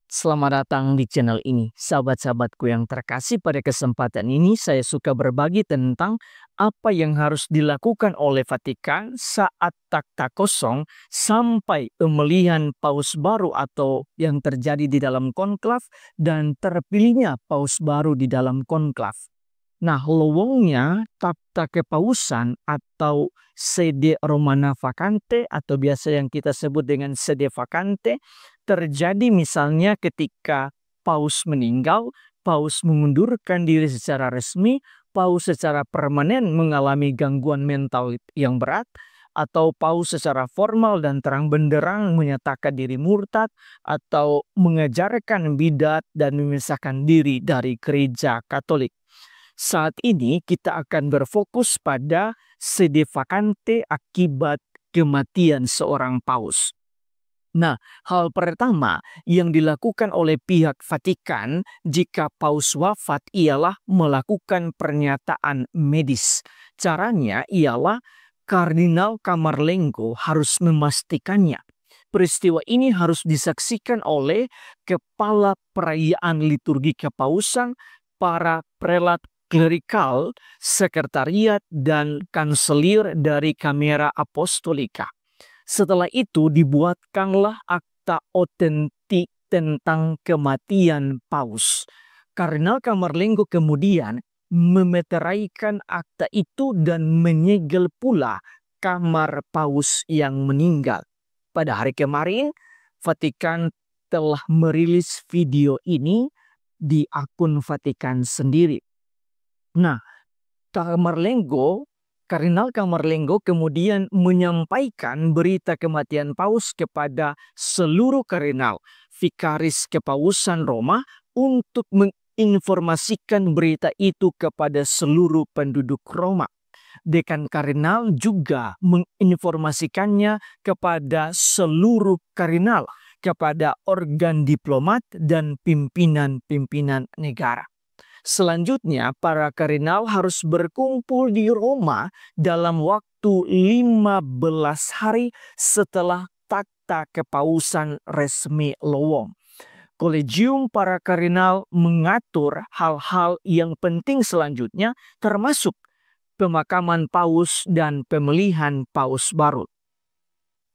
Selamat datang di channel ini, sahabat-sahabatku yang terkasih. Pada kesempatan ini saya suka berbagi tentang apa yang harus dilakukan oleh Vatikan saat takhta kosong sampai pemilihan paus baru atau yang terjadi di dalam konklav dan terpilihnya paus baru di dalam konklav. Nah, lowongnya takhta kepausan atau sede Romana Vacante atau biasa yang kita sebut dengan sede vacante terjadi misalnya ketika paus meninggal, paus mengundurkan diri secara resmi, paus secara permanen mengalami gangguan mental yang berat, atau paus secara formal dan terang benderang menyatakan diri murtad, atau mengajarkan bidat dan memisahkan diri dari gereja Katolik. Saat ini kita akan berfokus pada sede vacante akibat kematian seorang paus. Nah, hal pertama yang dilakukan oleh pihak Vatikan jika paus wafat ialah melakukan pernyataan medis. Caranya ialah Kardinal Camerlengo harus memastikannya. Peristiwa ini harus disaksikan oleh kepala perayaan liturgi kepausan, para prelat klerikal, sekretariat, dan kanselir dari Camera Apostolica. Setelah itu dibuatkanlah akta otentik tentang kematian paus. Kardinal Camerlengo kemudian memeteraikan akta itu dan menyegel pula kamar paus yang meninggal. Pada hari kemarin, Vatikan telah merilis video ini di akun Vatikan sendiri. Nah, Kardinal Camerlengo kemudian menyampaikan berita kematian paus kepada seluruh kardinal vikaris kepausan Roma untuk menginformasikan berita itu kepada seluruh penduduk Roma. Dekan kardinal juga menginformasikannya kepada seluruh kardinal, kepada organ diplomat dan pimpinan-pimpinan negara. Selanjutnya, para kardinal harus berkumpul di Roma dalam waktu 15 hari setelah takhta kepausan resmi lowong. Kolegium para kardinal mengatur hal-hal yang penting selanjutnya, termasuk pemakaman paus dan pemilihan paus baru.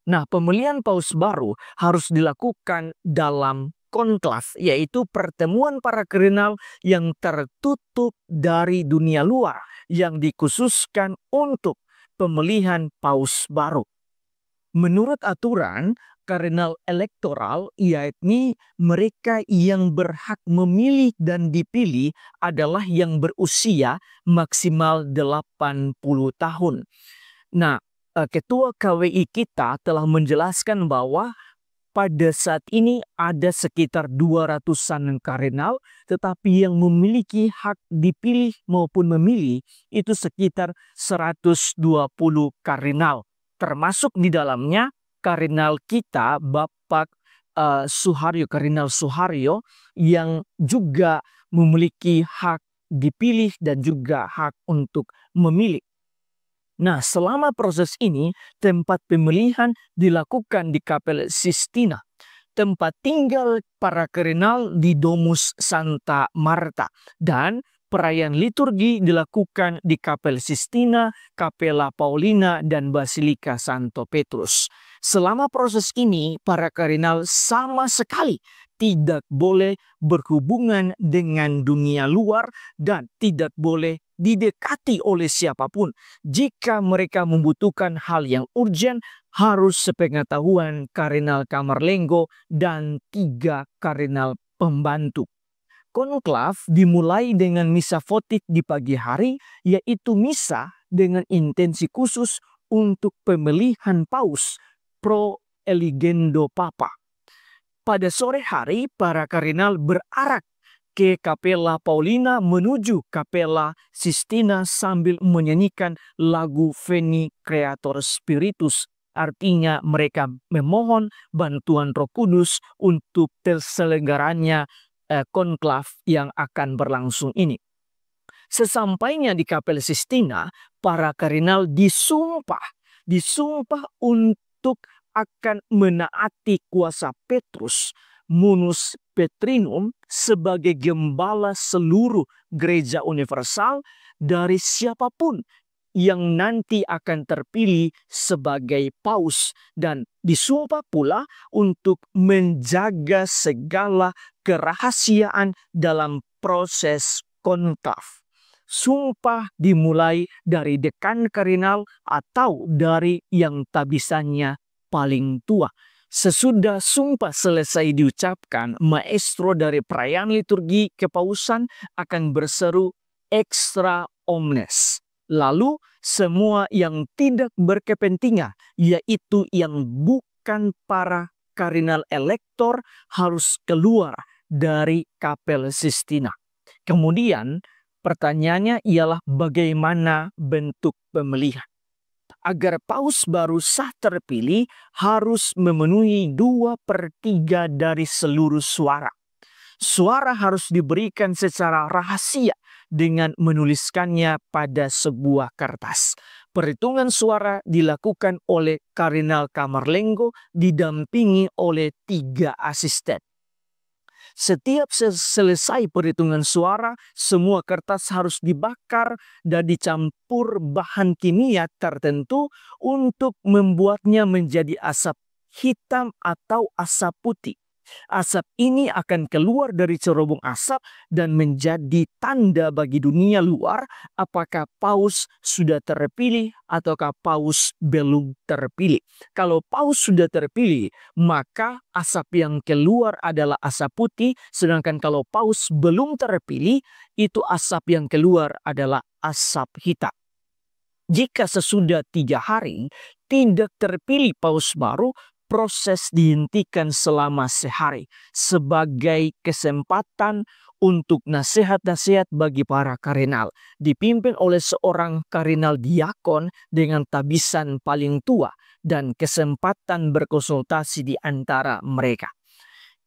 Nah, pemilihan paus baru harus dilakukan dalam konklav, yaitu pertemuan para kardinal yang tertutup dari dunia luar yang dikhususkan untuk pemilihan paus baru. Menurut aturan kardinal elektoral, yakni mereka yang berhak memilih dan dipilih adalah yang berusia maksimal 80 tahun. Nah, Ketua KWI kita telah menjelaskan bahwa pada saat ini ada sekitar 200-an kardinal, tetapi yang memiliki hak dipilih maupun memilih itu sekitar 120 kardinal. Termasuk di dalamnya kardinal kita, Bapak Kardinal Suharyo, yang juga memiliki hak dipilih dan juga hak untuk memilih. Nah, selama proses ini, tempat pemilihan dilakukan di Kapel Sistina. Tempat tinggal para kardinal di Domus Santa Marta. Dan perayaan liturgi dilakukan di Kapel Sistina, Capella Paulina, dan Basilika Santo Petrus. Selama proses ini, para kardinal sama sekali tidak boleh berhubungan dengan dunia luar dan tidak boleh didekati oleh siapapun. Jika mereka membutuhkan hal yang urgent, harus sepengetahuan Kardinal Camerlengo dan 3 kardinal pembantu. Konklav dimulai dengan misa votif di pagi hari, yaitu misa dengan intensi khusus untuk pemilihan paus pro eligendo papa. Pada sore hari, para kardinal berarak ke Capella Paulina menuju Capella Sistina sambil menyanyikan lagu Veni Creator Spiritus. Artinya mereka memohon bantuan Roh Kudus untuk terselenggaranya konklav yang akan berlangsung ini. Sesampainya di Kapel Sistina, para kardinal disumpah untuk akan menaati kuasa Petrus, munus Petrinum sebagai gembala seluruh gereja universal dari siapapun yang nanti akan terpilih sebagai paus, dan disumpah pula untuk menjaga segala kerahasiaan dalam proses konklav. Sumpah dimulai dari dekan kardinal atau dari yang tabisannya paling tua. Sesudah sumpah selesai diucapkan, maestro dari perayaan liturgi kepausan akan berseru extra omnes. Lalu semua yang tidak berkepentingan, yaitu yang bukan para kardinal elektor, harus keluar dari Kapel Sistina. Kemudian pertanyaannya ialah bagaimana bentuk pemilihan. Agar paus baru sah terpilih harus memenuhi 2/3 dari seluruh suara. Suara harus diberikan secara rahasia dengan menuliskannya pada sebuah kertas. Perhitungan suara dilakukan oleh Kardinal Camerlengo didampingi oleh 3 asisten. Setiap selesai perhitungan suara, semua kertas harus dibakar dan dicampur bahan kimia tertentu untuk membuatnya menjadi asap hitam atau asap putih. Asap ini akan keluar dari cerobong asap dan menjadi tanda bagi dunia luar apakah paus sudah terpilih ataukah paus belum terpilih. Kalau paus sudah terpilih, maka asap yang keluar adalah asap putih, sedangkan kalau paus belum terpilih, itu asap yang keluar adalah asap hitam. Jika sesudah 3 hari tidak terpilih paus baru, proses dihentikan selama sehari sebagai kesempatan untuk nasihat-nasihat bagi para kardinal, dipimpin oleh seorang kardinal diakon dengan tabisan paling tua dan kesempatan berkonsultasi di antara mereka.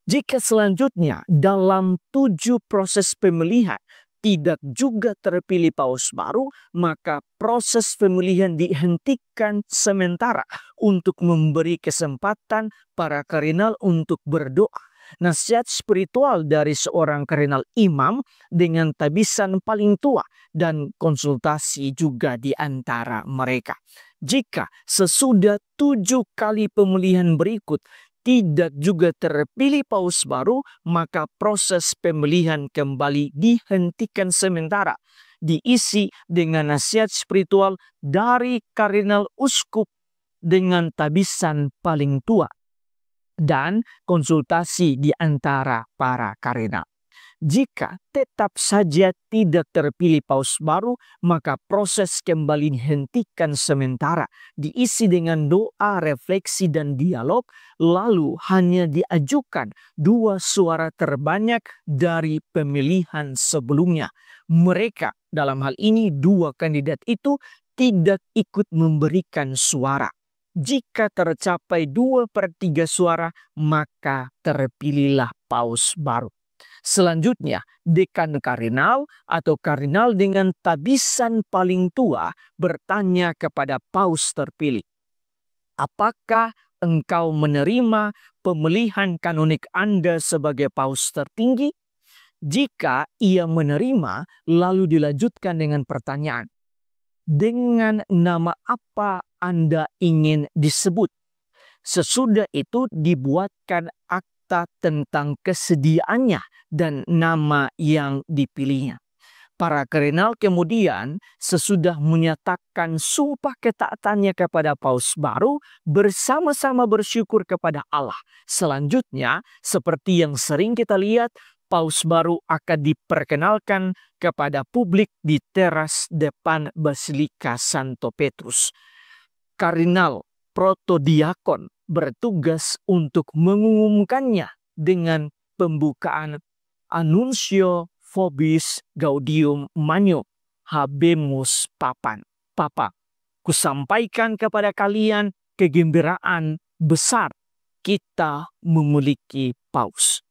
Jika selanjutnya dalam 7 proses pemilihan tidak juga terpilih paus baru, maka proses pemilihan dihentikan sementara untuk memberi kesempatan para kardinal untuk berdoa. Nasihat spiritual dari seorang kardinal imam dengan tabisan paling tua dan konsultasi juga di antara mereka. Jika sesudah 7 kali pemilihan berikut tidak juga terpilih paus baru, maka proses pemilihan kembali dihentikan sementara, diisi dengan nasihat spiritual dari kardinal uskup dengan tabisan paling tua dan konsultasi di antara para kardinal. Jika tetap saja tidak terpilih paus baru, maka proses kembali dihentikan sementara, diisi dengan doa, refleksi, dan dialog, lalu hanya diajukan 2 suara terbanyak dari pemilihan sebelumnya. Mereka, dalam hal ini 2 kandidat itu, tidak ikut memberikan suara. Jika tercapai 2/3 suara, maka terpilihlah paus baru. Selanjutnya, dekan kardinal atau kardinal dengan tabisan paling tua bertanya kepada paus terpilih, apakah engkau menerima pemilihan kanonik Anda sebagai paus tertinggi? Jika ia menerima, lalu dilanjutkan dengan pertanyaan, dengan nama apa Anda ingin disebut? Sesudah itu dibuatkan akta tentang kesediaannya dan nama yang dipilihnya. Para kardinal kemudian sesudah menyatakan sumpah ketaatannya kepada paus baru, bersama-sama bersyukur kepada Allah. Selanjutnya, seperti yang sering kita lihat, paus baru akan diperkenalkan kepada publik di teras depan Basilika Santo Petrus. Kardinal protodiakon bertugas untuk mengumumkannya dengan pembukaan Annuncio Vobis Gaudium Magnum Habemus Papa. Kusampaikan kepada kalian kegembiraan besar kita memiliki paus.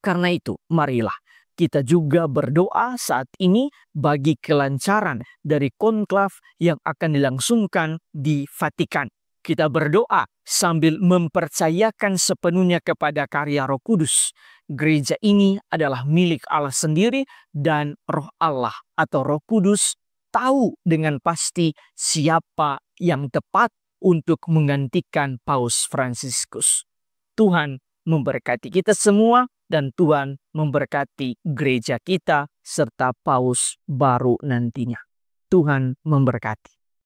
Karena itu, marilah kita juga berdoa saat ini bagi kelancaran dari konklav yang akan dilangsungkan di Vatikan. kita berdoa sambil mempercayakan sepenuhnya kepada karya Roh Kudus. Gereja ini adalah milik Allah sendiri dan Roh Allah atau Roh Kudus tahu dengan pasti siapa yang tepat untuk menggantikan Paus Fransiskus. Tuhan memberkati kita semua dan Tuhan memberkati gereja kita serta Paus baru nantinya. Tuhan memberkati.